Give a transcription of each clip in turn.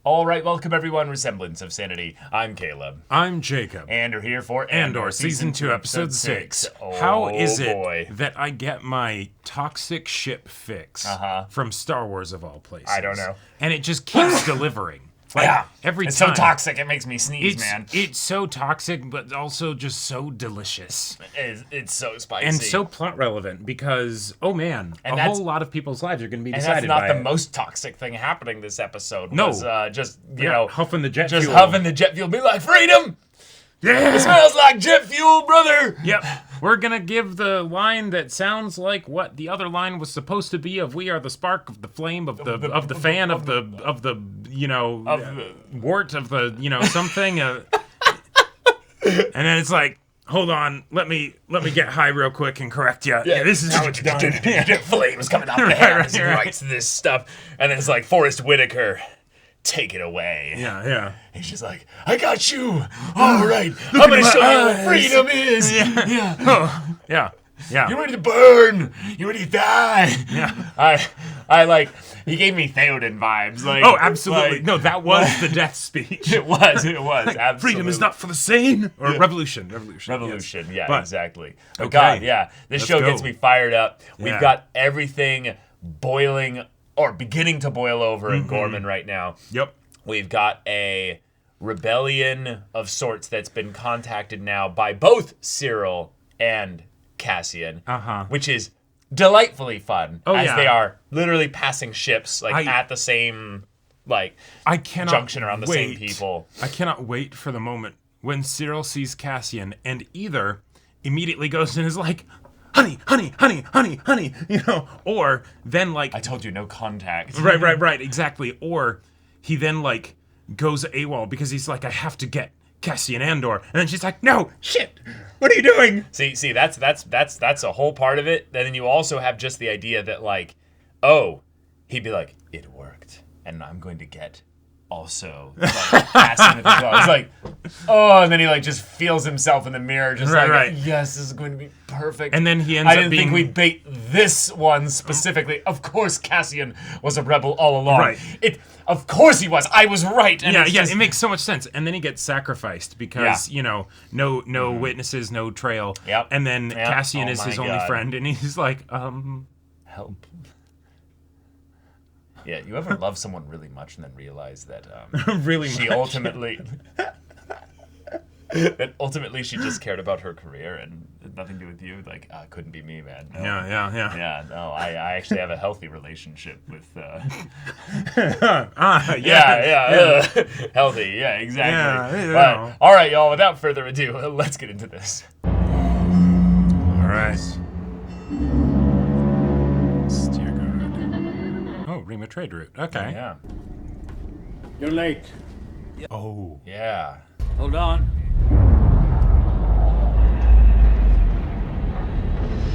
All right, welcome everyone. Semblance of Sanity. I'm Caleb. I'm Jacob. And we're here for Andor, Season 2, Episode 6. Oh, How is it boy. that I get my toxic ship fix from Star Wars of all places? I don't know. And it just keeps delivering. Like, Yeah, every it's time. so toxic it makes me sneeze, man. It's so toxic, but also just so delicious. It's so spicy. And so plot relevant because, oh man, And a whole lot of people's lives are going to be and decided that's by not the it. most toxic thing happening this episode. No. Was, just, you know, huffing the jet just fuel. huffing the jet fuel. Be like, freedom! Yeah! It smells like jet fuel, brother! Yep. We're gonna give the line that sounds like what the other line was supposed to be of "We are the spark of the flame of the fan of the you know wart of the you know something." And then it's like, hold on, let me get high real quick and correct you. Yeah, this is how it's done. Flames coming out of the hand as he writes this stuff, and then it's like Forrest Whitaker. Take it away. Yeah. He's just like, I got you. All right, I'm gonna show you what freedom is. Yeah. You're ready to burn. You're ready to die. Yeah. I like. He gave me Theoden vibes. Like, Oh, absolutely. like- No, that was the death speech. It was. Absolutely. Freedom is not for the sane. Or revolution. Revolution. Yes. Yeah, But- exactly. But Okay. God, yeah. This Let's show go. gets me fired up. We've Yeah. got everything boiling or beginning to boil over in Gorman right now. Yep. We've got a rebellion of sorts that's been contacted now by both Cyril and Cassian, which is delightfully fun. Oh, as yeah. they are literally passing ships like I- at the same like I cannot junction around the same wait. people. I cannot wait for the moment when Cyril sees Cassian and either immediately goes and is like, honey, you know, or then like, I told you no contact. right, exactly. Or he then like goes AWOL because he's like, I have to get Cassian Andor, and then she's like, no, shit, what are you doing? See, that's a whole part of it. Then you also have just the idea that like, oh, he'd be like, it worked, and I'm going to get also like, Cassian as well. It's like, oh, and then he like just feels himself in the mirror, just Right. yes, this is going to be perfect. And then he ends I up didn't think being- we'd bait this one specifically. Of course, Cassian was a rebel all along. Right. Of course he was. I was right. And it's just- it makes so much sense. And then he gets sacrificed because, Yeah. you know, no witnesses, no trail. Yep. And then Yep. Cassian Oh is my his only God. friend, and he's like, help. Yeah, you ever love someone really much and then realize that really she much. ultimately that ultimately she just cared about her career and had nothing to do with you? Like, couldn't be me, man. No. Yeah. Yeah, no, I actually have a healthy relationship with healthy, yeah, exactly. Yeah, But, all right, y'all, without further ado, let's get into this. All right. Steer guard. Oh, Rima trade route. Okay. Yeah. You're late. Oh. Yeah. Hold on.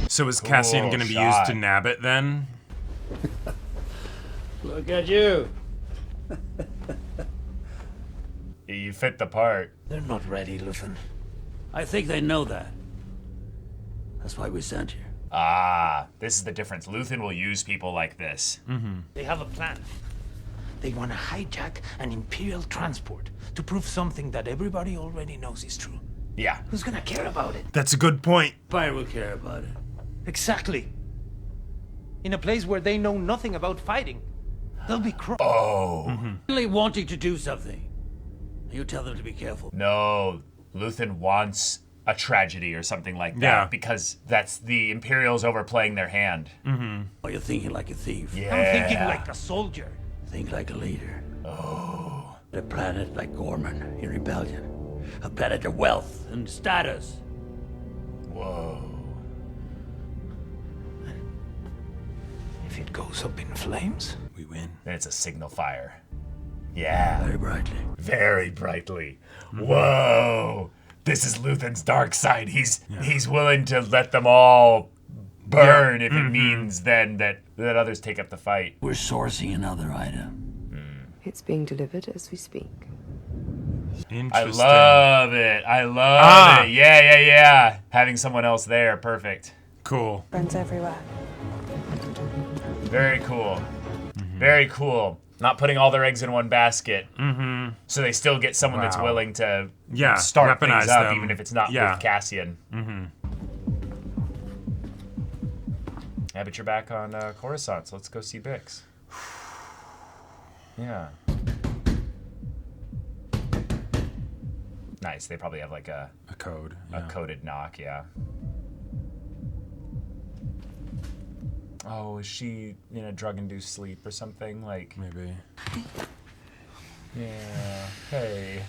So is Cassian going to be used shot. to nab it then? Look at you. You fit the part. They're not ready, Luthen. I think they know that. That's why we sent you. This is the difference. Luthen will use people like this. They have a plan. They want to hijack an Imperial transport to prove something that everybody already knows is true. Yeah. Who's gonna care about it? That's a good point. Fire will care about it. Exactly. In a place where they know nothing about fighting, they'll be really wanting to do something. You tell them to be careful. No, Luthen wants a tragedy or something like that Yeah. because that's the Imperials overplaying their hand. Or you're thinking like a thief. Yeah. I'm thinking like a soldier. Think like a leader. Oh. A planet like Gorman in rebellion. A planet of wealth and status. Whoa. If it goes up in flames, We win. Then it's a signal fire. Yeah. very brightly. Very brightly. Whoa. This is Luthen's dark side. He's willing to let them all burn if it means then that others take up the fight. We're sourcing another item. It's being delivered as we speak. Interesting. I love it. I love it. Yeah. Having someone else there, perfect. Cool. Friends everywhere. Very cool. Very cool. Not putting all their eggs in one basket. Mm-hmm. So they still get someone that's willing to start things up, even if it's not with Cassian. Mm-hmm. Yeah, but you're back on Coruscant, so let's go see Bix. Yeah. Nice. They probably have like a code. A coded knock, yeah. Oh, is she in a drug-induced sleep or something? Like maybe. Yeah. Hey.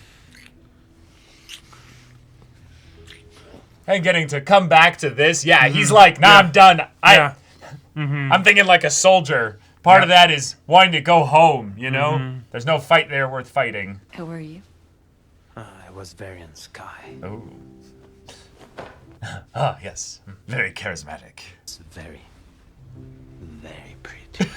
And getting to come back to this, he's like, nah, I'm done. I'm thinking like a soldier. Part of that is wanting to go home, you know? There's no fight there worth fighting. How were you? I was Varian Sky. Oh. Ah, yes. Very charismatic. It's very, very pretty.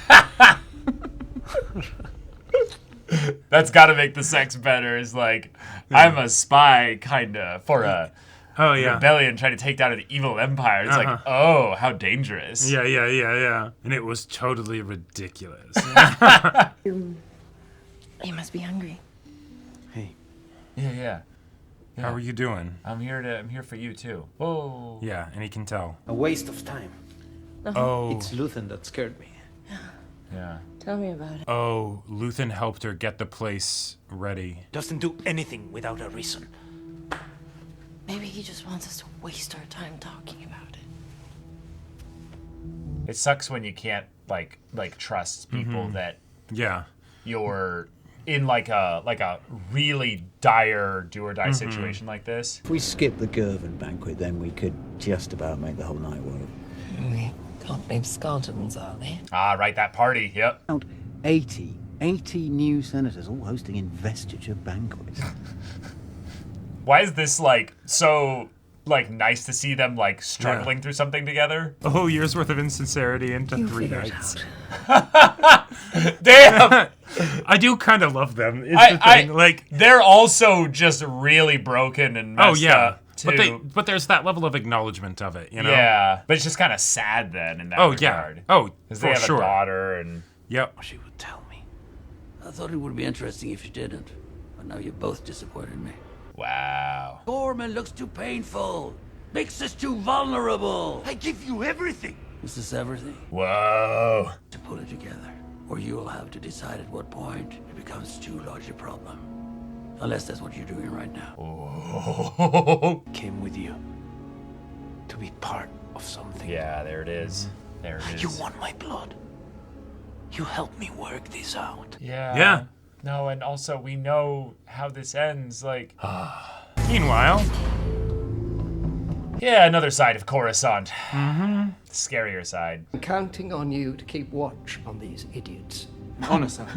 That's got to make the sex better. Is like, I'm a spy, kind of, for a rebellion trying to take down an evil empire. It's like, oh, how dangerous. Yeah. And it was totally ridiculous. You must be hungry. Hey. Yeah. How are you doing? I'm here for you too. Whoa. Yeah, and he can tell. A waste of time. Oh. It's Luthen that scared me. Yeah. Tell me about it. Oh, Luthen helped her get the place ready. Doesn't do anything without a reason. Maybe he just wants us to waste our time talking about it. It sucks when you can't like trust people that you're in like a really dire do or die situation like this. If we skip the Gervin banquet, then we could just about make the whole night work. We can't leave Scartons, are they? Ah, right, that party. Yep. Count 80 new senators all hosting investiture banquets. Why is this like so like nice to see them like struggling through something together? A whole year's worth of insincerity into 3 nights. Damn. I do kind of love them. Is the thing. Like they're also just really broken and messed up too. But there's that level of acknowledgement of it, you know? Yeah, but it's just kind of sad then in that regard. Because they have a daughter and. Yep. She would tell me. I thought it would be interesting if you didn't, but now you both disappointed me. Wow. Gorman looks too painful. Bix is too vulnerable. I give you everything. Is this everything? Whoa. To pull it together, or you'll have to decide at what point it becomes too large a problem. Unless that's what you're doing right now. Oh. Came with you to be part of something. Yeah, there it is. There it is. You want my blood. You help me work this out. Yeah. No, and also we know how this ends. Like. Meanwhile. Yeah, another side of Coruscant. Scarier side. I'm counting on you to keep watch on these idiots. Honor, sir.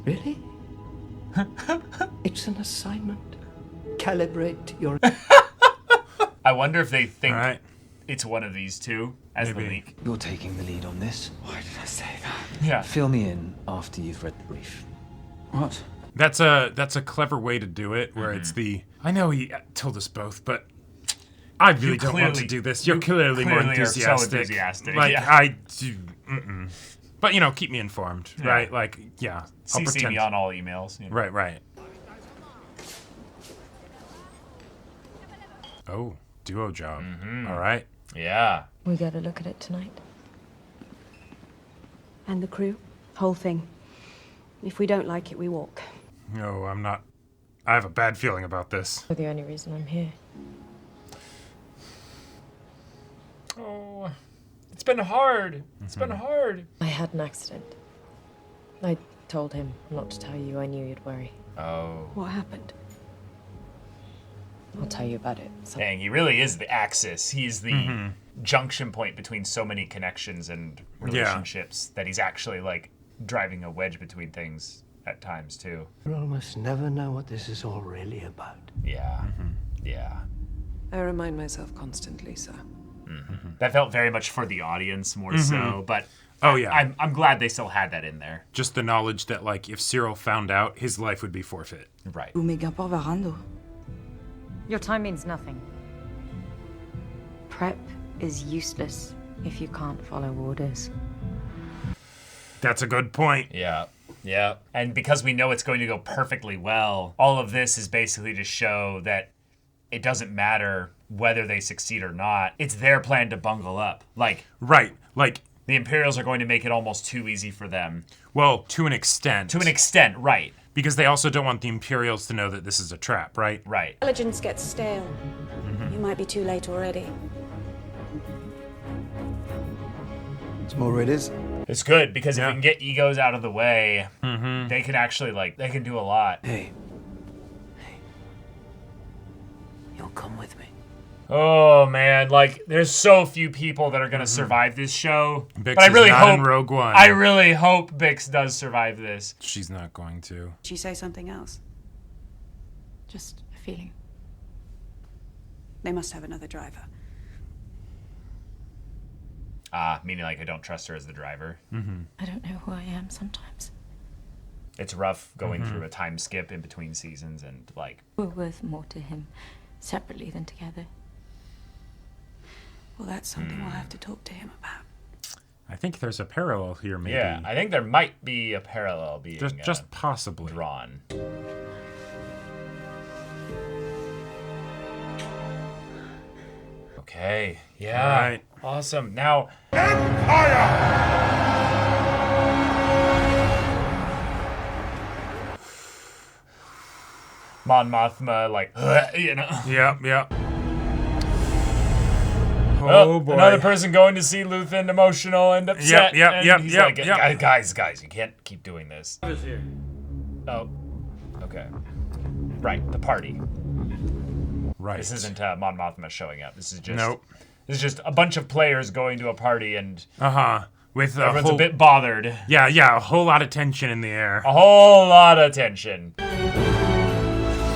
Really? It's an assignment. Calibrate your... I wonder if they think it's one of these two as the leak. You're taking the lead on this. Why did I say that? Yeah. Fill me in after you've read the brief. What? That's a clever way to do it, where it's the... I know he told us both, but... I really don't want to do this. You're clearly more enthusiastic. Are so enthusiastic. Like, I do... But, you know, keep me informed, right? Like, I'll CC pretend. me on all emails. You know. Right. Oh, duo job. All right. Yeah. We gotta look at it tonight. And the crew? Whole thing. If we don't like it, we walk. No, I'm not. I have a bad feeling about this. You're the only reason I'm here. Oh, it's been hard. It's been hard. I had an accident. I told him not to tell you. I knew you'd worry. Oh. What happened? I'll tell you about it. Dang, he really is the axis. He's the junction point between so many connections and relationships that he's actually like driving a wedge between things at times too. You almost never know what this is all really about. Yeah. Yeah. I remind myself constantly, sir. That felt very much for the audience more so, but I'm glad they still had that in there. Just the knowledge that, like, if Cyril found out, his life would be forfeit. Right. Your time means nothing. Prep is useless if you can't follow orders. That's a good point. Yeah. Yeah. And because we know it's going to go perfectly well, all of this is basically to show that it doesn't matter whether they succeed or not. It's their plan to bungle up. Like, right. Like, the Imperials are going to make it almost too easy for them. Well, to an extent. To an extent, right. Because they also don't want the Imperials to know that this is a trap, right? Right. Intelligence gets stale. You might be too late already. The more it is. It's good, because if we can get egos out of the way, they can actually, like, they can do a lot. Hey. You'll come with me. Oh, man, like, there's so few people that are going to survive this show. Bix but I really is not hope in Rogue One. I really hope Bix does survive this. She's not going to. Did you say something else? Just a feeling. They must have another driver. Meaning, like, I don't trust her as the driver. I don't know who I am sometimes. It's rough going through a time skip in between seasons and, like... We're worth more to him separately than together. Well, that's something we'll have to talk to him about. I think there's a parallel here, maybe. Yeah, I think there might be a parallel being just possibly drawn. Okay, yeah. All right. Awesome. Now... Mon Mothma, like, you know. Yep. Oh, boy. Another person going to see Luthen emotional and upset. Yep. Guys, you can't keep doing this. I was here. Oh, okay. Right, the party. Right. This isn't Mon Mothma showing up. This is just Nope. This is just a bunch of players going to a party and with everyone's a bit bothered. Yeah, a whole lot of tension in the air. A whole lot of tension.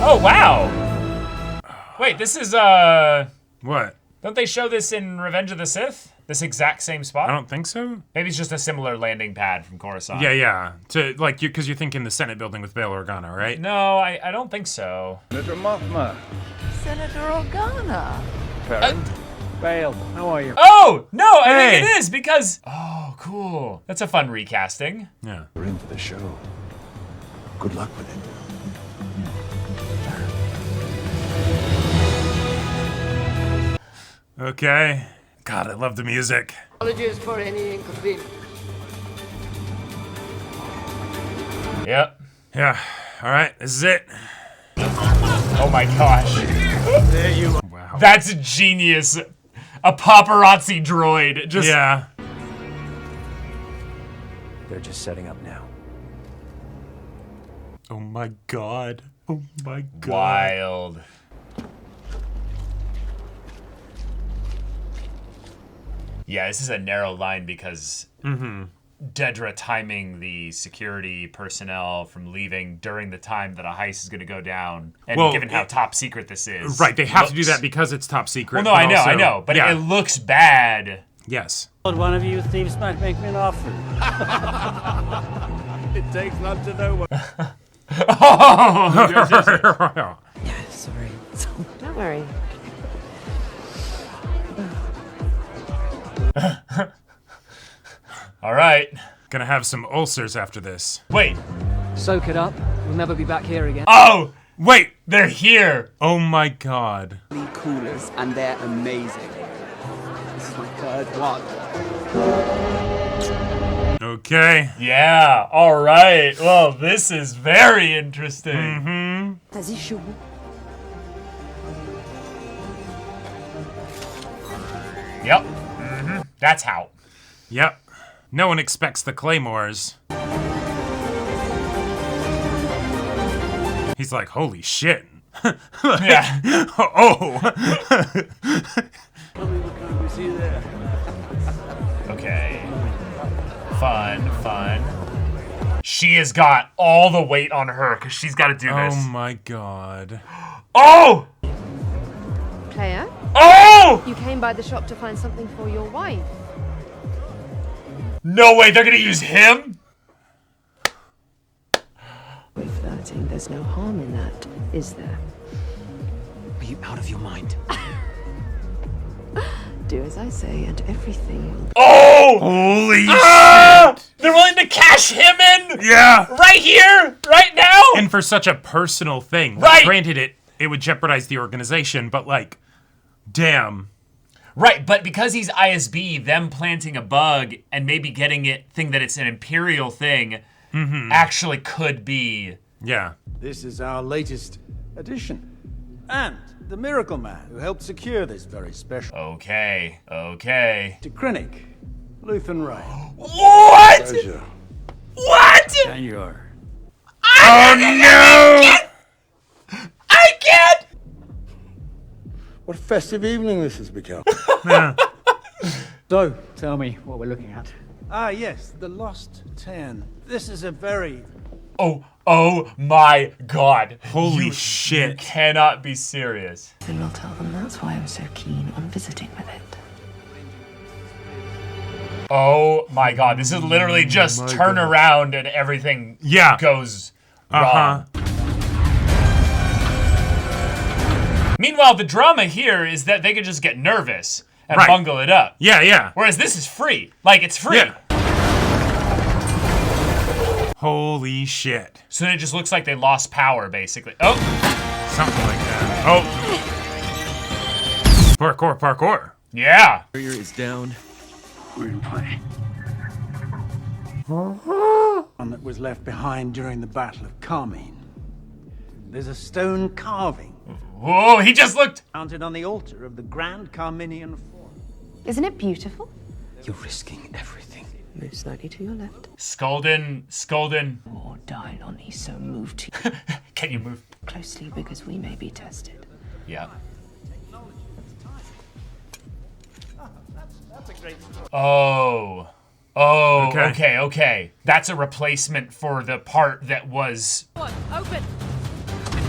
Oh wow! Wait, this is What? Don't they show this in Revenge of the Sith? This exact same spot? I don't think so. Maybe it's just a similar landing pad from Coruscant. Yeah. To like because you're thinking the Senate building with Bail Organa, right? No, I don't think so. Senator Mothma. Senator Organa. Parent. Bail, how are you? Oh no, I think it is because. Oh, cool. That's a fun recasting. Yeah. We're in for the show. Good luck with it. Okay. God, I love the music. Apologies for any inconvenience. Yep. Yeah. All right, this is it. Oh my gosh. There you are. Wow. That's genius. A paparazzi droid. Just Yeah. They're just setting up now. Oh my God. Oh my God. wild. Yeah, this is a narrow line because Dedra timing the security personnel from leaving during the time that a heist is going to go down, and given how top secret this is, Right, they have to do that because it's top secret. Well, no, but I know, but it looks bad. Yes. One of you thieves might make me an offer. It takes none to know what. Sorry. Don't worry. All right. Gonna have some ulcers after this. Wait. Soak it up. We'll never be back here again. Oh, Wait. they're here. Oh my God. Coolers, and they're amazing. This is my third one. Okay. Yeah. All right. Well, this is very interesting. Yep. That's how. Yep. No one expects the Claymores. He's like, holy shit. Yeah. Oh. Okay. Fun. She has got all the weight on her because she's got to do this. Oh my God. Oh! Claire, Oh! you came by the shop to find something for your wife. No way, they're gonna use him? We're flirting. There's no harm in that, is there? Are you out of your mind? Do as I say and everything will... Oh! Holy Ah! shit. They're willing to to cash him in. Yeah. Right here, right now. And for such a personal thing. Right. Like, granted, it would jeopardize the organization, but like, damn. Right, but because he's ISB, them planting a bug and maybe getting it, think that it's an Imperial thing, actually could be. Yeah. This is our latest addition. And the Miracle Man who helped secure this very special. Okay, okay. To Krennic, Luthen Rain. What? Pleasure. What? Andor. Oh no! I can't! What a festive evening this has become. So, tell me what we're looking at. Ah, yes, the Lost 10. This is a very... Oh my God. Holy You shit. cannot be serious. Then we'll tell them that's why I'm so keen on visiting with it. Oh my God. This is literally just turn around and everything goes wrong. Meanwhile, the drama here is that they could just get nervous and bungle it up. Yeah, yeah. Whereas this is free. Like, it's free. Yeah. Holy shit. So then it just looks like they lost power, basically. Oh. Something like that. Oh. Parkour, parkour. Yeah. Barrier is down. We're in play. One that was left behind during the Battle of Carmine. There's a stone carving. Whoa, he just looked. Mounted on the altar of the Grand Carminian Forum. Isn't it beautiful? You're risking everything. Move slightly to your left. Skolden. Or Dylon, so move to Can you move closely because we may be tested. Yeah. Oh. Okay. That's a replacement for the part that was. Open.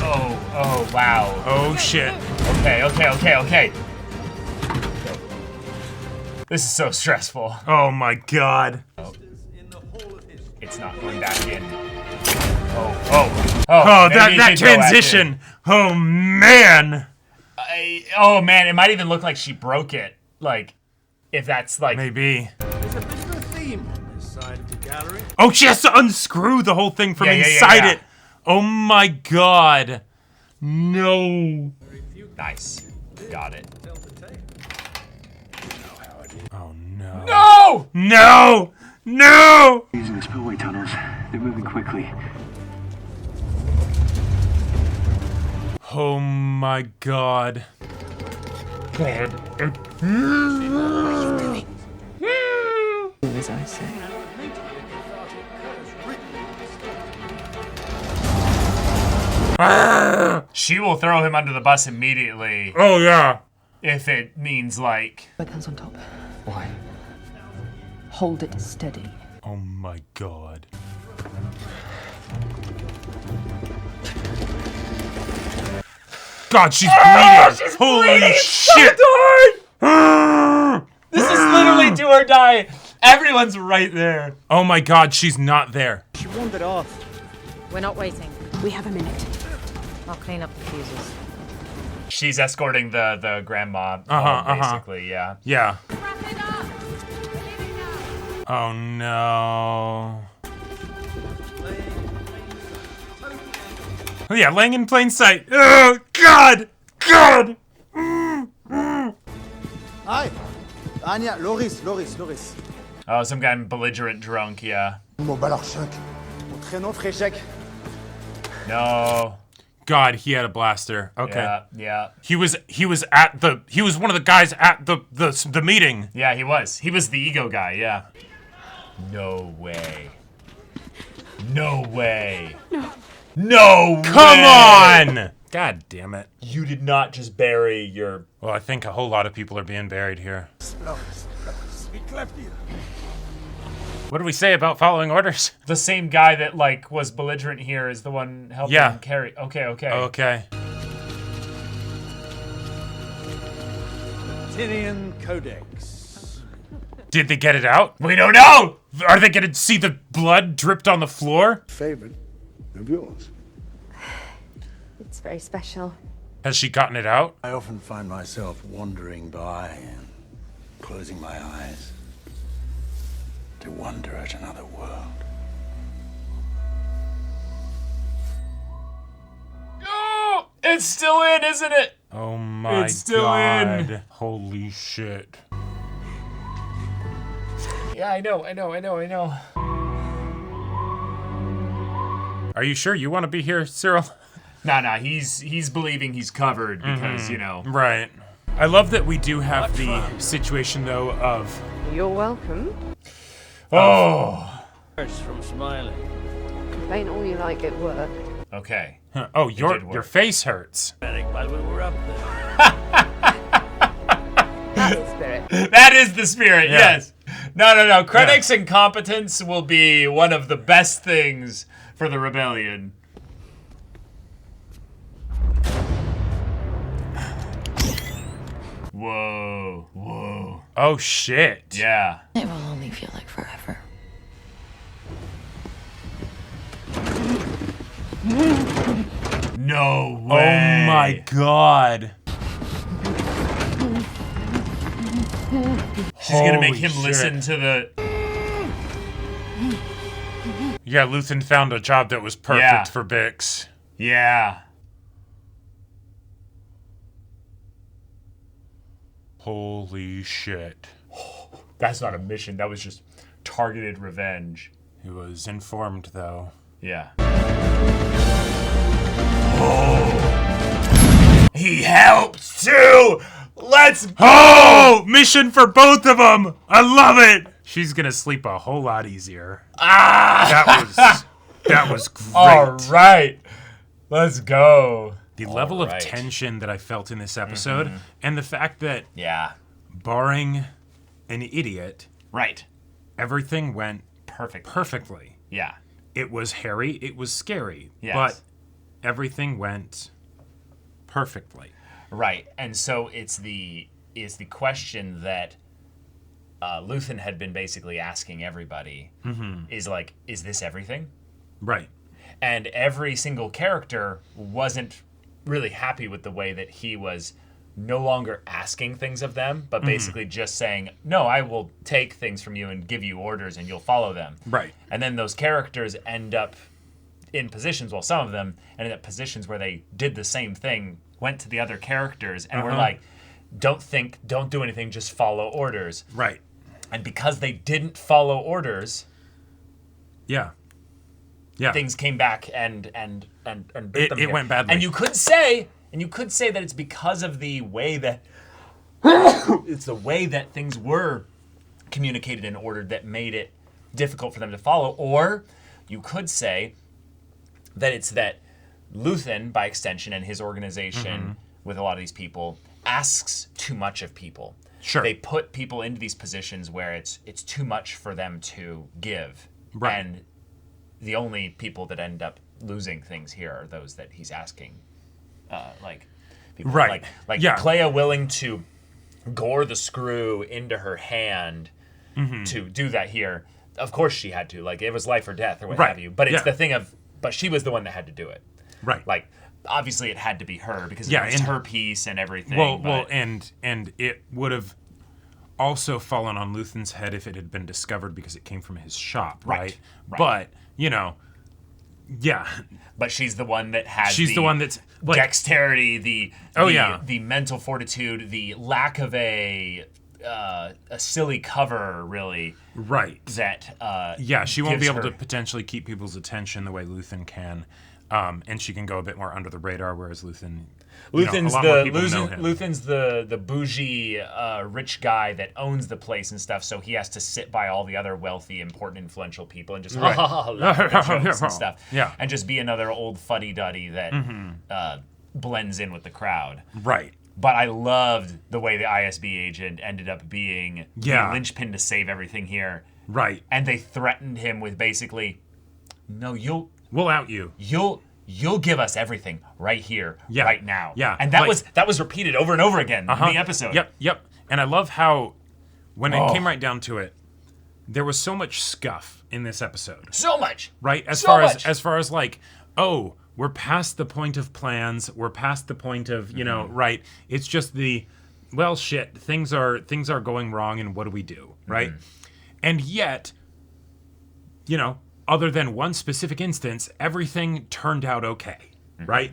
Oh, wow. Oh, shit. Okay. This is so stressful. Oh my God. Oh. It's not going back in. Oh, that transition. Oh, man. Oh, man. It might even look like she broke it. Like, if that's like. Maybe. There's a bit of a theme on this side of the gallery. Oh, she has to unscrew the whole thing from inside it. Oh my God. No. Nice. Got it. Oh no. No! Using the spillway tunnels. They're moving quickly. Oh my God. As I say. She will throw him under the bus immediately. Oh yeah. If it means like. Both hands on top. Why? Hold it steady. Oh my God. God, she's bleeding. She's Holy bleeding shit. So hard. This is literally do or die. Everyone's right there. Oh my God, she's not there. She wandered off. We're not waiting. We have a minute. I'll clean up the fuses. She's escorting the grandma home, basically, yeah. Yeah. Oh no. Oh yeah, laying in plain sight. Oh God! God! Hi, Anya, Loris. Oh, some kind of belligerent drunk, yeah. Mon balarchak. Mon traîneau fréchec. No. God, he had a blaster. Okay. Yeah. He was one of the guys at the meeting. Yeah, he was. He was the ego guy, yeah. No way. No way. No way. Come on! God damn it. You did not just bury your... Well, I think a whole lot of people are being buried here. What do we say about following orders? The same guy that, like, was belligerent here is the one helping him carry... Okay. Okay. Tinian Codex. Did they get it out? We don't know! Are they gonna see the blood dripped on the floor? Favorite of yours. It's very special. Has she gotten it out? I often find myself wandering by and closing my eyes to wonder at another world. It's still in, isn't it? Oh my It's still god. in. Holy shit. Yeah, I know. Are you sure you want to be here, Cyril? Nah, he's believing he's covered because, you know. Right. I love that we do have the situation, though, of... You're welcome. Oh. Hurts from smiling. Complain all you like, it worked. Okay. Huh. Oh, your face hurts. While we were up there. That's the spirit. That is the spirit, Yeah. yes. No. Krennic's incompetence will be one of the best things for the rebellion. Whoa. Oh, shit. Yeah. It will only feel like forever. No way. Oh my god. She's gonna make Holy him shit. listen to the... Yeah, Luthen found a job that was perfect Yeah. for Bix. Yeah. Holy shit. That's not a mission. That was just targeted revenge. He was informed, though. Yeah. Oh. He helped too! Let's go! Oh! Mission for both of them! I love it! She's gonna sleep a whole lot easier. Ah! That was great. All right. Let's go. The level of tension that I felt in this episode, and the fact that, barring an idiot, right, everything went perfectly. Yeah. It was hairy, it was scary, Yes. but everything went perfectly. Right, and so it's the question that Luthen had been basically asking everybody is like, is this everything? Right. And every single character wasn't really happy with the way that he was no longer asking things of them, but basically just saying, no, I will take things from you and give you orders and you'll follow them. Right. And then those characters end up in positions, well, some of them ended up positions where they did the same thing, went to the other characters and were like, don't do anything, just follow orders. Right. And because they didn't follow orders, yeah, things came back and bit them it here. went badly. And you could say that it's because of the way that it's the way that things were communicated and ordered that made it difficult for them to follow. Or you could say that it's that Luthen, by extension, and his organization with a lot of these people, asks too much of people. Sure. They put people into these positions where it's too much for them to give. Right. And the only people that end up losing things here are those that he's asking. Like people Right. like Yeah. Clea willing to gore the screw into her hand to do that here. Of course she had to. Like, it was life or death or what have you. But it's the thing of, but she was the one that had to do it. Right. Like, obviously it had to be her because it was her piece and everything. Well, and it would have also fallen on Luthen's head if it had been discovered because it came from his shop, right? But, you know, yeah. But she's the one that has the one that's like, dexterity, the mental fortitude, the lack of a silly cover, really. Right. That she won't be able to potentially keep people's attention the way Luthen can. And she can go a bit more under the radar, whereas Luthen's the bougie rich guy that owns the place and stuff, so he has to sit by all the other wealthy, important, influential people and just laugh at the jokes and stuff. Yeah. And just be another old fuddy-duddy that blends in with the crowd. Right. But I loved the way the ISB agent ended up being the linchpin to save everything here. Right. And they threatened him with basically, no, we'll out you. You'll give us everything right here, right now. Yeah. And that was repeated over and over again in the episode. Yep. And I love how, when it came right down to it, there was so much scuff in this episode. So much. Right? As far as like, oh, we're past the point of plans, we're past the point of, you know, right? It's just well, shit, things are going wrong, and what do we do, right? And yet, you know, other than one specific instance, everything turned out okay, right?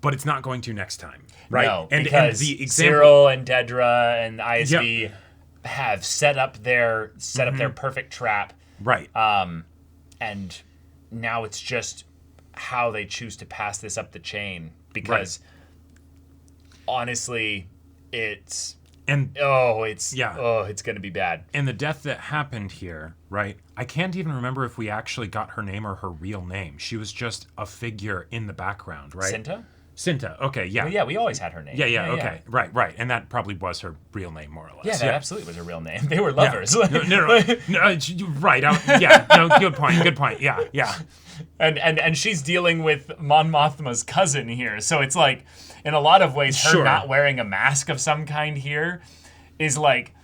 but it's not going to next time, right? No, and because the Cyril and Dedra and ISB have set up their perfect trap, right? And now it's just how they choose to pass this up the chain, because honestly, it's going to be bad. And the death that happened here, right? I can't even remember if we actually got her name or her real name. She was just a figure in the background, right? Cinta. Okay, yeah. Well, yeah, we always had her name. Yeah, okay. Right. And that probably was her real name, more or less. Yeah, that absolutely was her real name. They were lovers. Yeah. No, right. Good point. Yeah. And she's dealing with Mon Mothma's cousin here. So it's like, in a lot of ways, her not wearing a mask of some kind here is like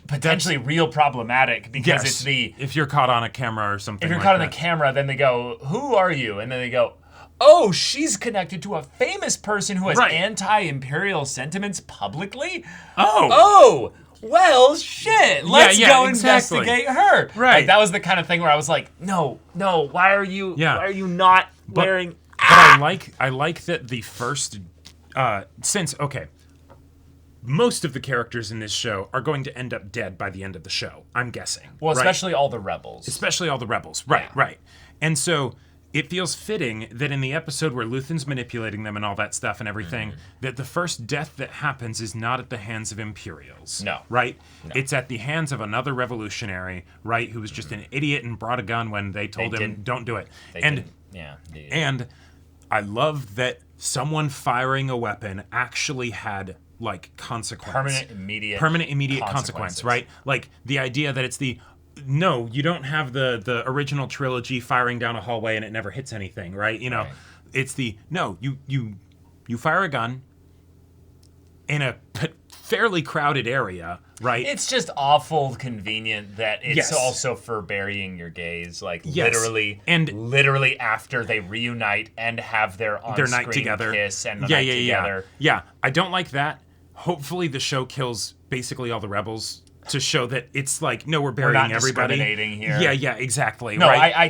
potentially real problematic, because it's if you're caught on a camera or something. If you're caught on the camera, then they go, "Who are you?" And then they go, "Oh, she's connected to a famous person who has anti-imperial sentiments publicly." Oh, well, shit. Let's go investigate her. Right. Like, that was the kind of thing where I was like, no. Why are you not wearing? But I like that the first most of the characters in this show are going to end up dead by the end of the show, I'm guessing. Well, especially all the rebels. Right. And so it feels fitting that in the episode where Luthen's manipulating them and all that stuff and everything, that the first death that happens is not at the hands of Imperials. No. Right? No. It's at the hands of another revolutionary, right, who was just an idiot and brought a gun when they told him, don't do it. And I love that someone firing a weapon actually had like consequence. Permanent immediate consequence, right? Like the idea that it's no, you don't have the original trilogy firing down a hallway and it never hits anything, right? You know, it's you fire a gun in a fairly crowded area, right? It's just awful convenient that it's also for burying your gaze, like literally after they reunite and have their on-screen night together, kiss and the night together. Yeah, I don't like that. Hopefully the show kills basically all the rebels to show that it's like, no, we're burying everybody. We're not discriminating here. Yeah, exactly. No, right? I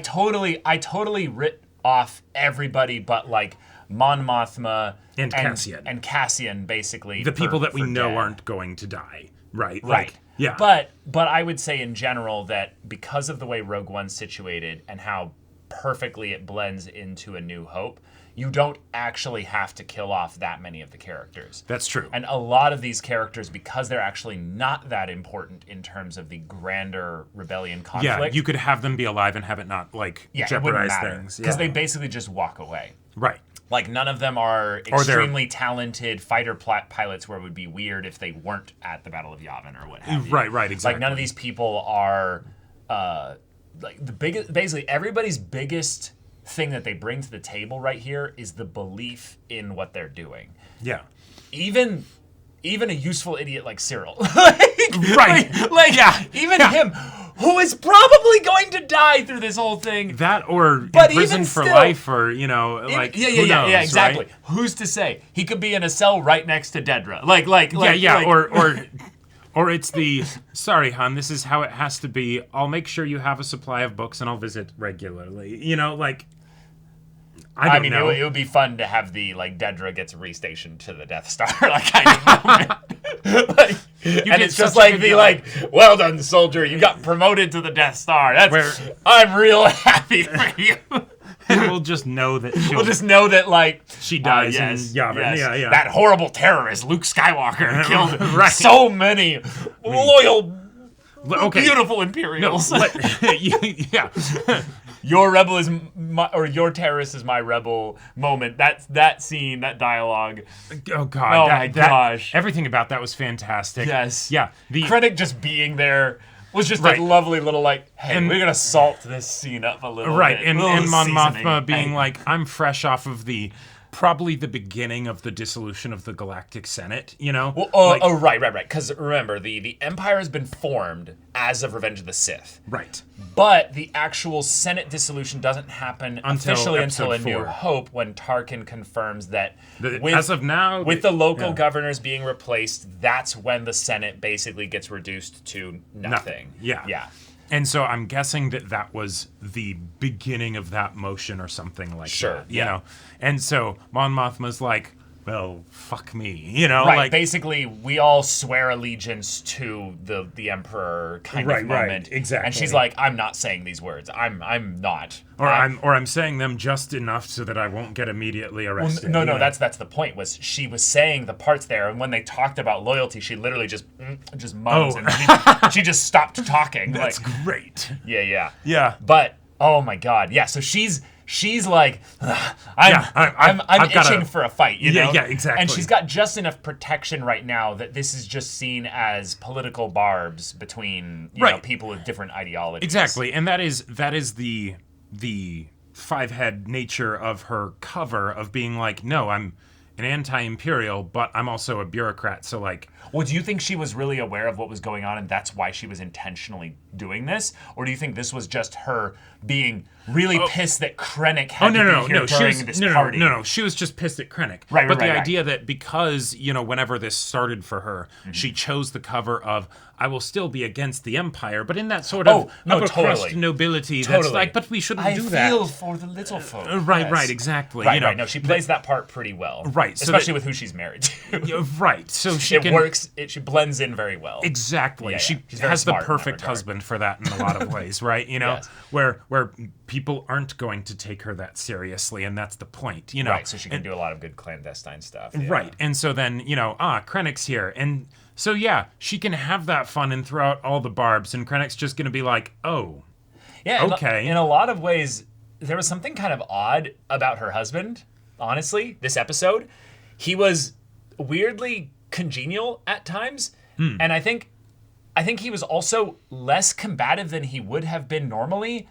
totally writ off everybody but like Mon Mothma and Cassian. And Cassian, basically. The people that we know aren't going to die. Right. Right. Yeah. But I would say in general that because of the way Rogue One's situated and how perfectly it blends into A New Hope, you don't actually have to kill off that many of the characters. That's true. And a lot of these characters, because they're actually not that important in terms of the grander rebellion conflict. Yeah, you could have them be alive and have it not, like, jeopardize things. Because they basically just walk away. Right. Like, none of them are extremely talented fighter pilots where it would be weird if they weren't at the Battle of Yavin or what have you. Right, exactly. Like, none of these people are, basically, everybody's biggest thing that they bring to the table right here is the belief in what they're doing. Yeah. Even a useful idiot like Cyril. Even him, who is probably going to die through this whole thing. That or in prison for life, or who knows, exactly. Right? Who's to say? He could be in a cell right next to Dedra. Or it's the, sorry, hon, this is how it has to be. I'll make sure you have a supply of books and I'll visit regularly. I don't know. It would be fun to have the, Dedra gets restationed to the Death Star, kind of moment. And it's just well done, soldier, you got promoted to the Death Star. I'm real happy for you. We'll just know that she dies in Yavin. Yeah. That horrible terrorist, Luke Skywalker, killed so many loyal, beautiful Imperials. Your rebel is your terrorist is my rebel moment. That scene, that dialogue. Oh God! My gosh! Everything about that was fantastic. Yes. Yeah. Krennic just being there was just a lovely little hey, we're gonna salt this scene up a little bit. And Mon Mothma being I'm fresh off of probably the beginning of the dissolution of the Galactic Senate, Well, right. Because remember, the Empire has been formed as of Revenge of the Sith. Right. But the actual Senate dissolution doesn't happen officially until A New 4. Hope, when Tarkin confirms that as of now, with the local governors being replaced, that's when the Senate basically gets reduced to nothing. Yeah. And so I'm guessing that was the beginning of that motion or something like that. Sure. You know? And so Mon Mothma's well, fuck me, you know, right? like Basically, we all swear allegiance to the emperor kind of moment, exactly. And she's like, I'm not saying these words. I'm not. Or I'm saying them just enough so that I won't get immediately arrested. Well, no, that's the point. Was she was saying the parts there, and when they talked about loyalty, she literally just mums, and she just stopped talking. That's great. Yeah. But oh my god, yeah. So she's like, I'm itching for a fight, you know? Yeah, exactly. And she's got just enough protection right now that this is just seen as political barbs between you know, people with different ideologies. Exactly, and that is the five-head nature of her cover of being like, no, I'm an anti-imperial, but I'm also a bureaucrat, so like... Well, do you think she was really aware of what was going on and that's why she was intentionally doing this? Or do you think this was just her being really pissed that Krennic had to be here during this party? No, she was just pissed at Krennic. But the idea that because, you know, whenever this started for her, she chose the cover of, I will still be against the Empire, but in that sort of upper crust nobility that's like, but we shouldn't do that. I feel for the little folk. Right, exactly. Right, you know, right. No, she plays that part pretty well. Right. Especially with who she's married to. Right. So she it works, she blends in very well. Exactly. Yeah, She She's very has the smart in that perfect regard. husband for that in a lot of ways, right? You know, Yes. where people aren't going to take her that seriously, and that's the point, you know. Right, so she can do a lot of good clandestine stuff. Yeah. Right, and so then, you know, Krennic's here, and so yeah, she can have that fun and throw out all the barbs, and Krennic's just gonna be like, oh, yeah, okay. In a lot of ways, there was something kind of odd about her husband, honestly, this episode. He was weirdly congenial at times, and I think he was also less combative than he would have been normally.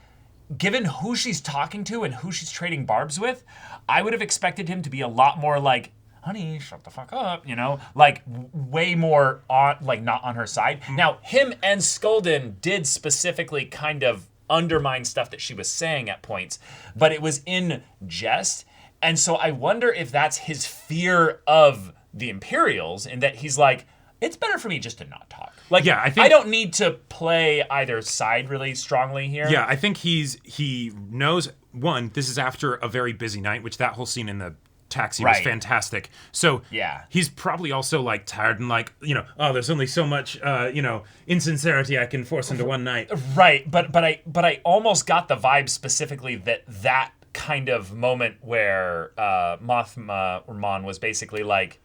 Given who she's talking to and who she's trading barbs with, I would have expected him to be a lot more like, honey, shut the fuck up, you know? Like, way more on, like, not on her side. Now, him and Skulden did specifically kind of undermine stuff that she was saying at points, but it was in jest. And so I wonder if that's his fear of the Imperials, and that he's like, it's better for me just to not talk. Like, yeah, I don't need to play either side really strongly here. Yeah, I think he knows, one, this is after a very busy night, which that whole scene in the taxi was fantastic. So yeah, he's probably also like tired and like, you know, oh, there's only so much, you know, insincerity I can force into one night. Right, but I almost got the vibe specifically that kind of moment where Mothma or Mon was basically like,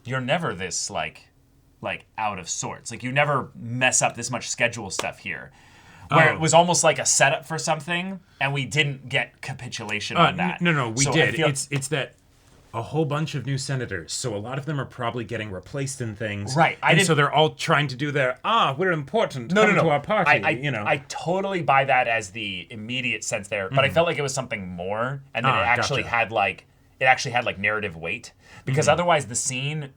you're never this like out of sorts. Like, you never mess up this much schedule stuff here. Where it was almost like a setup for something, and we didn't get capitulation on that. No, we so did. It's that a whole bunch of new senators, so a lot of them are probably getting replaced in things. Right. So they're all trying to do their, we're important, come to our party, you know. I totally buy that as the immediate sense there, but I felt like it was something more, and that it actually had like narrative weight. Because otherwise the scene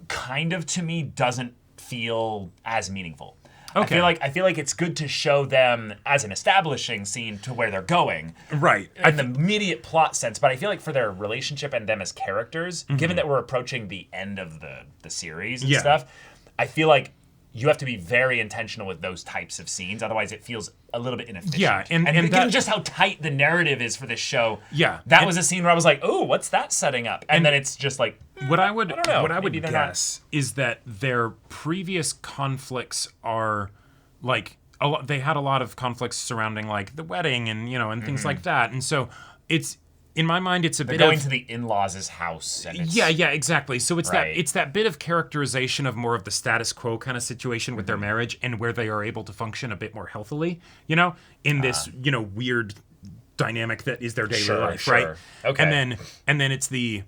kind of, to me, doesn't feel as meaningful. Okay. I feel like it's good to show them as an establishing scene to where they're going. Right. In the immediate plot sense, but I feel like for their relationship and them as characters, given that we're approaching the end of the series and stuff, I feel like you have to be very intentional with those types of scenes. Otherwise, it feels a little bit inefficient. Yeah, and given just how tight the narrative is for this show, yeah, that was a scene where I was like, "Oh, what's that setting up?" And then it's just like, what I would maybe guess is that their previous conflicts are like they had a lot of conflicts surrounding like the wedding and and things like that, and so it's. In my mind, it's a bit going to the in-laws' house. And it's, yeah, exactly. So it's that bit of characterization of more of the status quo kind of situation with their marriage, and where they are able to function a bit more healthily, in this weird dynamic that is their daily life, right? Okay. And then it's the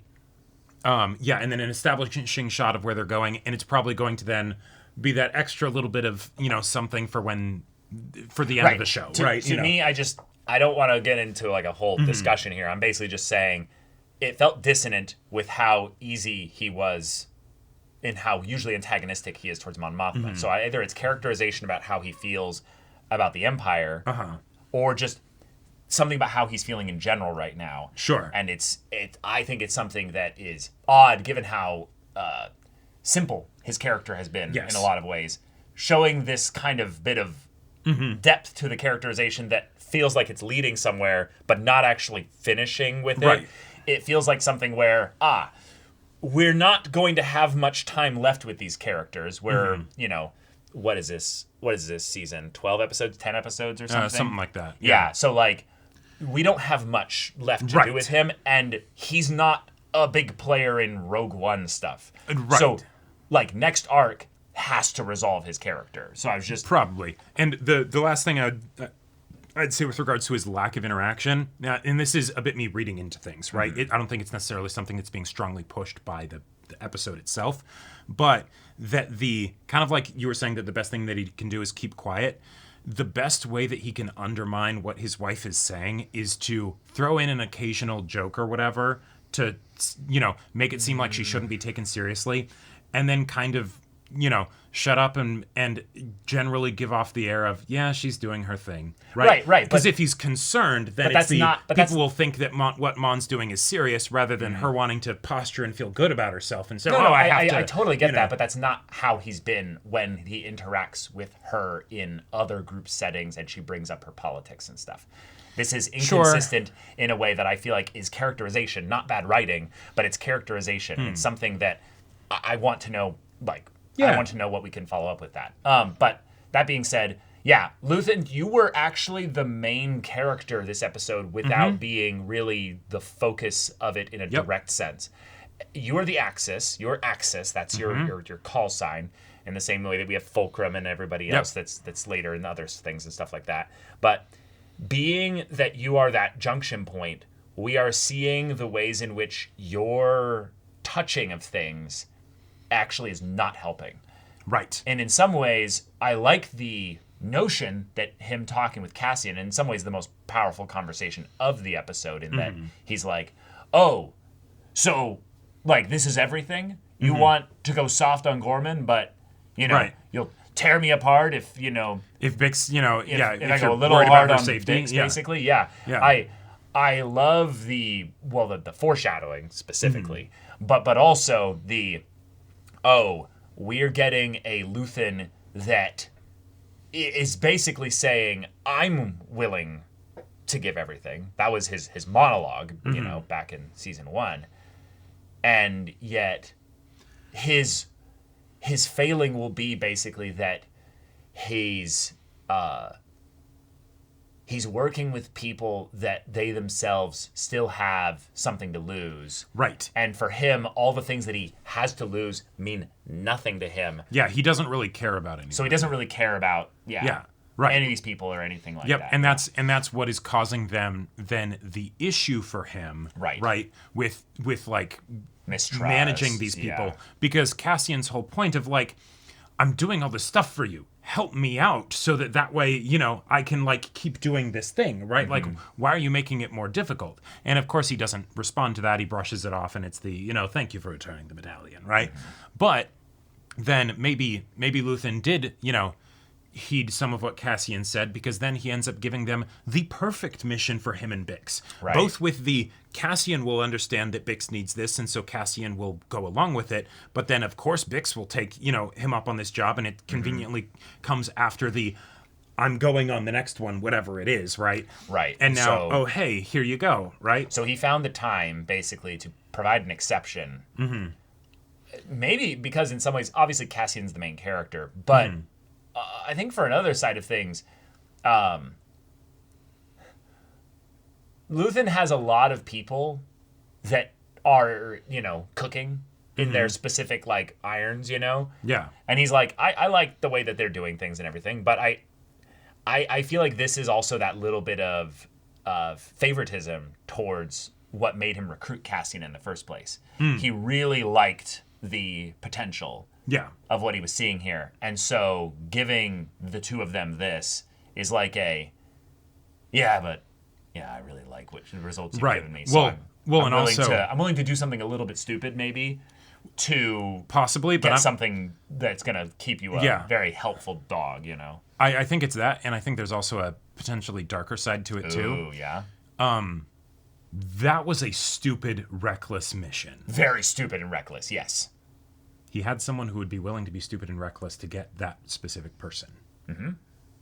and then an establishing shot of where they're going, and it's probably going to then be that extra little bit of something for the end of the show, right? To me, I don't want to get into like a whole discussion here. I'm basically just saying it felt dissonant with how easy he was and how usually antagonistic he is towards Mon Mothma. So either it's characterization about how he feels about the Empire, or just something about how he's feeling in general right now. Sure. And I think it's something that is odd given how simple his character has been in a lot of ways. Showing this kind of bit of depth to the characterization that feels like it's leading somewhere, but not actually finishing with it, it feels like something where, we're not going to have much time left with these characters. We're, you know, what is this season? 12 episodes, 10 episodes or something? Something like that. Yeah. So, like, we don't have much left to do with him, and he's not a big player in Rogue One stuff. Right. So, like, next arc has to resolve his character. So I was just... Probably. And the last thing I'd say with regards to his lack of interaction, now, and this is a bit me reading into things, right? I don't think it's necessarily something that's being strongly pushed by the episode itself, but that the, kind of like you were saying that the best thing that he can do is keep quiet. The best way that he can undermine what his wife is saying is to throw in an occasional joke or whatever to, you know, make it seem like she shouldn't be taken seriously, and then kind of, you know, shut up and generally give off the air of, yeah, she's doing her thing. Right. Because if he's concerned, then people will think that what Mon's doing is serious rather than her wanting to posture and feel good about herself and say, I totally get that, but that's not how he's been when he interacts with her in other group settings and she brings up her politics and stuff. This is inconsistent in a way that I feel like is characterization, not bad writing, but it's characterization. It's something that I want to know, like, I want to know what we can follow up with that. But that being said, yeah, Luthen, you were actually the main character this episode without being really the focus of it in a direct sense. You are the Axis. Your Axis, that's your call sign, in the same way that we have Fulcrum and everybody else that's later in other things and stuff like that. But being that you are that junction point, we are seeing the ways in which your touching of things actually is not helping. Right. And in some ways, I like the notion that him talking with Cassian, in some ways the most powerful conversation of the episode, in that he's like, oh, so, like, this is everything? You want to go soft on Gorman, but, you know, you'll tear me apart if, you know... If Bix, you know, if I go a little hard on safety, Bix, basically. Yeah. I love the foreshadowing, specifically, but also the... Oh, we're getting a Luthen that is basically saying, I'm willing to give everything. That was his monologue, you know, back in season 1. And yet his failing will be basically that he's working with people that they themselves still have something to lose. Right. And for him, all the things that he has to lose mean nothing to him. Yeah, he doesn't really care about anything. So he doesn't really care about any of these people or anything like that. And that's what is causing them then the issue for him. Right. With like mistrust, managing these people. Because Cassian's whole point of like, I'm doing all this stuff for you. Help me out so that way, you know, I can like keep doing this thing, right? Like, why are you making it more difficult? And of course he doesn't respond to that. He brushes it off and it's the, you know, thank you for returning the medallion, right? But then maybe Luthen did, you know, heed some of what Cassian said, because then he ends up giving them the perfect mission for him and Bix. Right. Both with the Cassian will understand that Bix needs this, and so Cassian will go along with it. But then, of course, Bix will take, you know, him up on this job, and it conveniently comes after the I'm going on the next one, whatever it is, right? Right. And now, oh, hey, here you go, right? So he found the time, basically, to provide an exception. Maybe because in some ways, obviously, Cassian's the main character, but... I think for another side of things, Luthen has a lot of people that are, you know, cooking in their specific, like, irons, you know? Yeah. And he's like, I like the way that they're doing things and everything, but I feel like this is also that little bit of favoritism towards what made him recruit Cassian in the first place. He really liked the potential of what he was seeing here. And so giving the two of them this is like I really like what the results you've given me. So I'm willing to do something a little bit stupid maybe to possibly get something that's going to keep you a very helpful dog, you know? I think it's that, and I think there's also a potentially darker side to it too. Ooh, yeah. That was a stupid, reckless mission. Very stupid and reckless, yes. He had someone who would be willing to be stupid and reckless to get that specific person.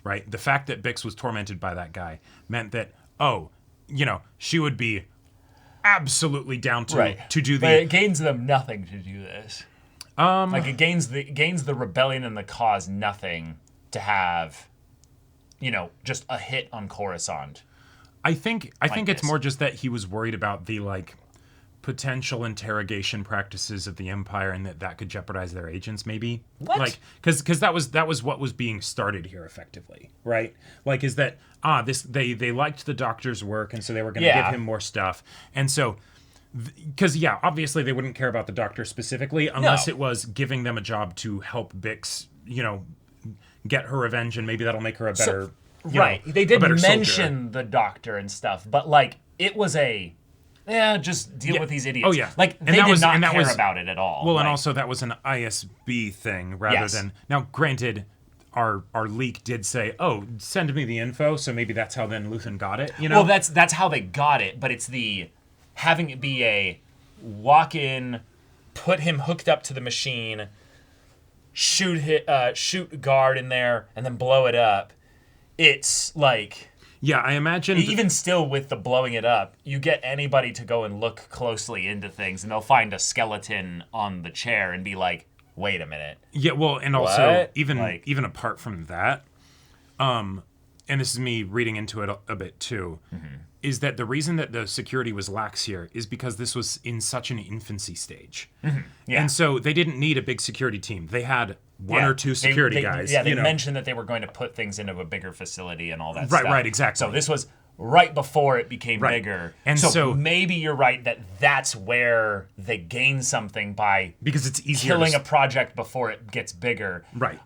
Right? The fact that Bix was tormented by that guy meant that, oh, you know, she would be absolutely down to do But it gains them nothing to do this. Like it gains the rebellion and the cause nothing to have, just a hit on Coruscant. I think it's more just that he was worried about the potential interrogation practices of the Empire, and that could jeopardize their agents, maybe. What? Because that was what was being started here, effectively, right? Is that they liked the Doctor's work, and so they were going to give him more stuff, and so. Because, obviously they wouldn't care about the Doctor specifically unless it was giving them a job to help Bix, get her revenge, and maybe that'll make her a better, They did mention soldier. the Doctor and stuff, but, it was just deal with these idiots. Oh, yeah. They did not care about it at all. Well, and also that was an ISB thing rather than... Now, granted, our leak did say, send me the info, so maybe that's how then Luthen got it, Well, that's how they got it, but it's the... having it be a walk in, put him hooked up to the machine, shoot guard in there, and then blow it up. It's like... Yeah, I imagine... Even still with the blowing it up, you get anybody to go and look closely into things, and they'll find a skeleton on the chair and be like, wait a minute. Yeah, well, and also, even apart from that, and this is me reading into it a bit too, is that the reason that the security was lax here is because this was in such an infancy stage. Yeah. And so they didn't need a big security team. They had one or two security guys. Yeah, they mentioned that they were going to put things into a bigger facility and all that stuff. stuff. Right, exactly. So this was right before it became bigger. And so maybe you're right that's where they gain something by... Because it's easier killing a project before it gets bigger. Right.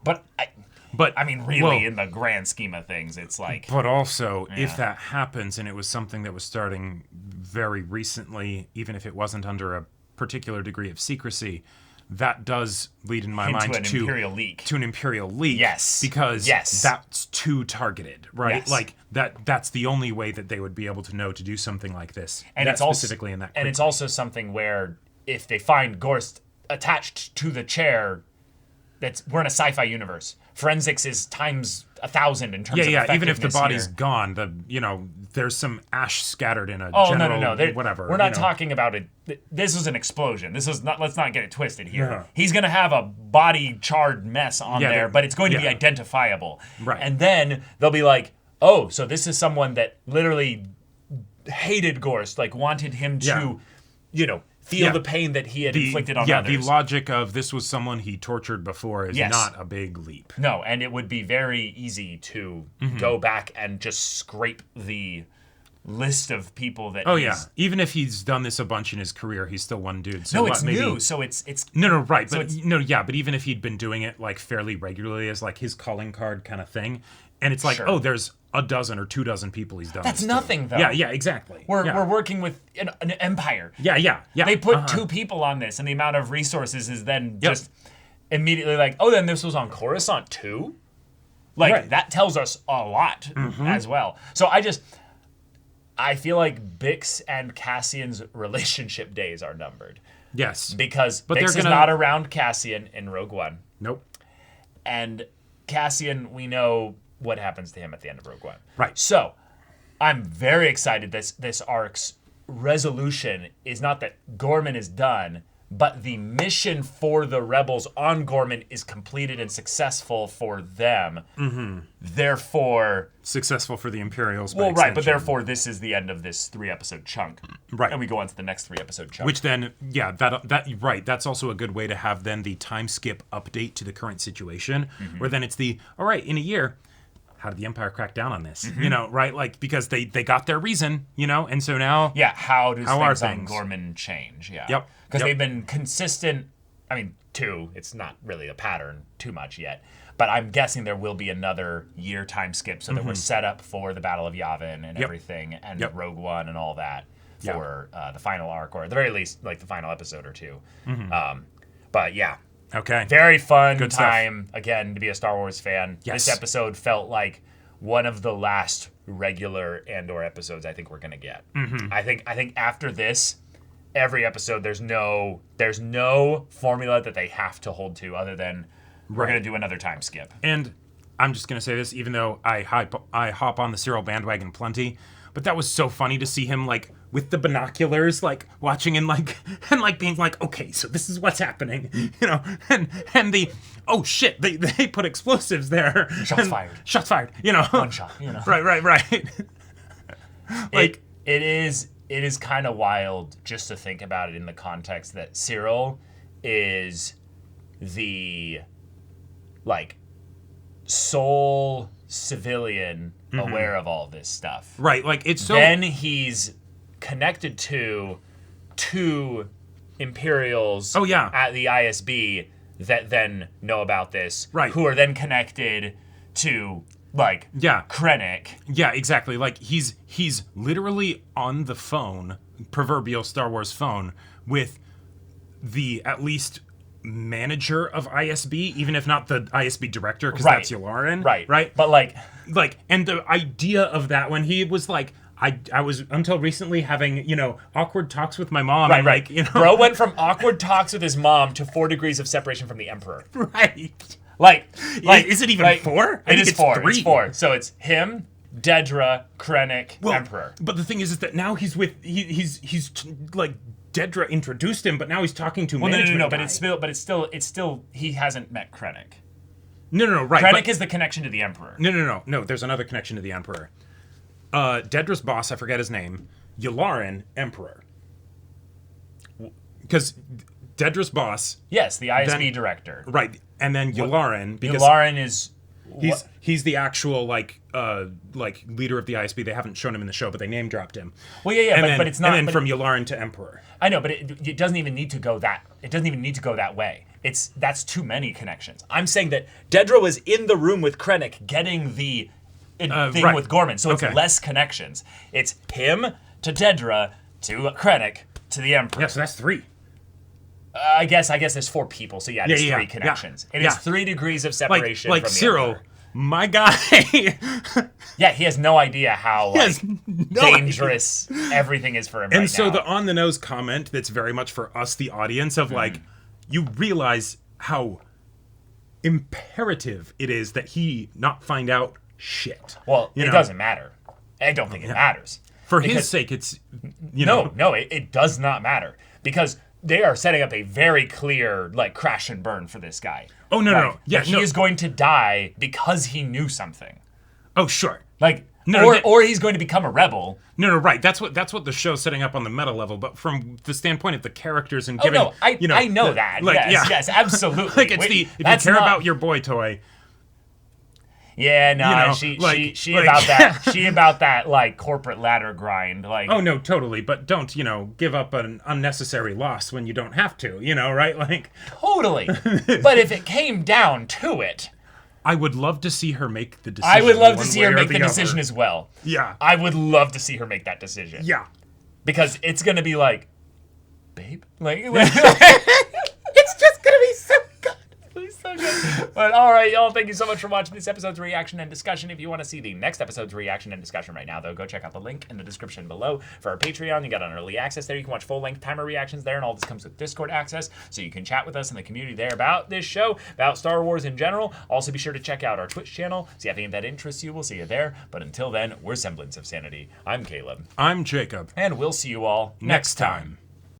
But I mean, really, in the grand scheme of things, it's like... But also, if that happens, and it was something that was starting very recently, even if it wasn't under a particular degree of secrecy, that does lead in my mind to Imperial leak. To an Imperial leak. Yes. Because that's too targeted, right? Yes. That's the only way that they would be able to know to do something like this. And it's specifically also, in that. And it's also something where if they find Gorst attached to the chair, we're in a sci-fi universe. Forensics is times 1,000 in terms of effectiveness. Even if the body's gone, there's some ash scattered in a general no. Whatever. We're not talking about it. This was an explosion. This is not. Let's not get it twisted here. Yeah. He's gonna have a body charred mess on there, but it's going to be identifiable. Right. And then they'll be like, oh, so this is someone that literally hated Gorst, wanted him to, feel the pain that he had inflicted on others. The logic of this was someone he tortured before is not a big leap. No, and it would be very easy to go back and just scrape the list of people that even if he's done this a bunch in his career, he's still one dude. So it's new, so it's... Right, so but even if he'd been doing it, fairly regularly as, his calling card kind of thing, and it's there's a dozen or 2 dozen people he's done. That's nothing, though. Yeah, exactly. We're working with an empire. Yeah. They put 2 people on this, and the amount of resources is then just immediately then this was on Coruscant too? That tells us a lot as well. So I feel like Bix and Cassian's relationship days are numbered. Yes. Because Bix is not around Cassian in Rogue One. Nope. And Cassian, we know what happens to him at the end of Rogue One. Right. So, I'm very excited this arc's resolution is not that Gorman is done, but the mission for the rebels on Gorman is completed and successful for them. Therefore... Successful for the Imperials. Well, right, but therefore this is the end of this 3-episode chunk. Right. And we go on to the next 3-episode chunk. Which then, that's also a good way to have then the time skip update to the current situation, where then it's all right, in a year... How did the Empire crack down on this? Right? Because they got their reason, and so now... Yeah, how does things on Gorman change? Yeah. Yep. Because they've been consistent, it's not really a pattern too much yet, but I'm guessing there will be another year time skip so that we're set up for the Battle of Yavin and everything, and Rogue One and all that for the final arc, or at the very least, the final episode or 2. But yeah. Okay. Very fun Good time, stuff. Again, to be a Star Wars fan. Yes. This episode felt like one of the last regular Andor episodes I think we're going to get. I think after this, every episode, there's no formula that they have to hold to other than we're going to do another time skip. And I'm just going to say this, even though I hop on the Cyril bandwagon plenty, But that was so funny to see him like with the binoculars, like watching and like being like, okay, so this is what's happening, you know, and the oh shit, they put explosives there. Shots fired. Shots fired. You know, one shot. You know, right. Like it is kind of wild just to think about it in the context that Cyril is the like sole civilian aware of all this stuff. Right, like it's so. Then he's connected to two Imperials. Oh yeah. At the ISB that then know about this. Right. Who are then connected to like Krennic. Yeah, exactly. Like he's literally on the phone, proverbial Star Wars phone, with the at least manager of ISB, even if not the ISB director, because that's Yularen. Right. But like, and the idea of that when he was like, I was until recently having, you know, awkward talks with my mom. Right. Like, you know, bro went from awkward talks with his mom to 4 degrees of separation from the Emperor. Right. Like, is it even 4? It is 4. 3. It's 4. So it's him, Dedra, Krennic, Emperor. But the thing is that now he's with he's like Dedra introduced him, but now he's talking to management. No. Guy. But it's still he hasn't met Krennic. No. Right. Krennic is the connection to the Emperor. No. There's another connection to the Emperor. Dedra's boss, I forget his name. Yularen, Emperor. Because Dedra's boss. Yes, the ISB director. Right, and then Yularen. Because Yularen is. He's the actual like leader of the ISB. They haven't shown him in the show, but they name dropped him. Well, yeah, but it's not. And then from Yularen to Emperor. I know, but it doesn't even need to go that. It doesn't even need to go that way. That's too many connections. I'm saying that Dedra was in the room with Krennic getting the thing with Gorman, so it's less connections. It's him to Dedra to Krennic to the Emperor. Yeah, so that's 3. I guess there's 4 people, so yeah, it's 3 connections. It is 3 degrees of separation. Like from the Cyril, Emperor. My guy. Yeah, he has no idea how dangerous everything is for him. And so the on the nose comment that's very much for us, the audience, of like, you realize how imperative it is that he not find out shit. Well, it doesn't matter. I don't think it matters. For his sake, it's No, it does not matter because they are setting up a very clear like crash and burn for this guy. Oh no. Yeah, he is going to die because he knew something. Oh sure. Like or he's going to become a rebel. No, right. That's what the show's setting up on the meta level. But from the standpoint of the characters and giving, I know that. Like, yes, absolutely. Like it's if you care about your boy toy. Yeah, no, she about that. She about that like corporate ladder grind. Like, oh no, totally. But don't give up an unnecessary loss when you don't have to. Right? Like totally. But if it came down to it, I would love to see her make the decision. I would love to see her make the decision as well. Yeah, I would love to see her make that decision. Yeah, because it's gonna be like, babe, like it's just gonna be so good. So good. But all right, y'all, thank you so much for watching this episode's reaction and discussion. If you want to see the next episode's reaction and discussion right now, though, go check out the link in the description below for our Patreon. You got an early access there. You can watch full-length timer reactions there, and all this comes with Discord access, so you can chat with us in the community there about this show, about Star Wars in general. Also, be sure to check out our Twitch channel. See if any of that interests you. We'll see you there. But until then, we're Semblance of Sanity. I'm Caleb. I'm Jacob. And we'll see you all next time.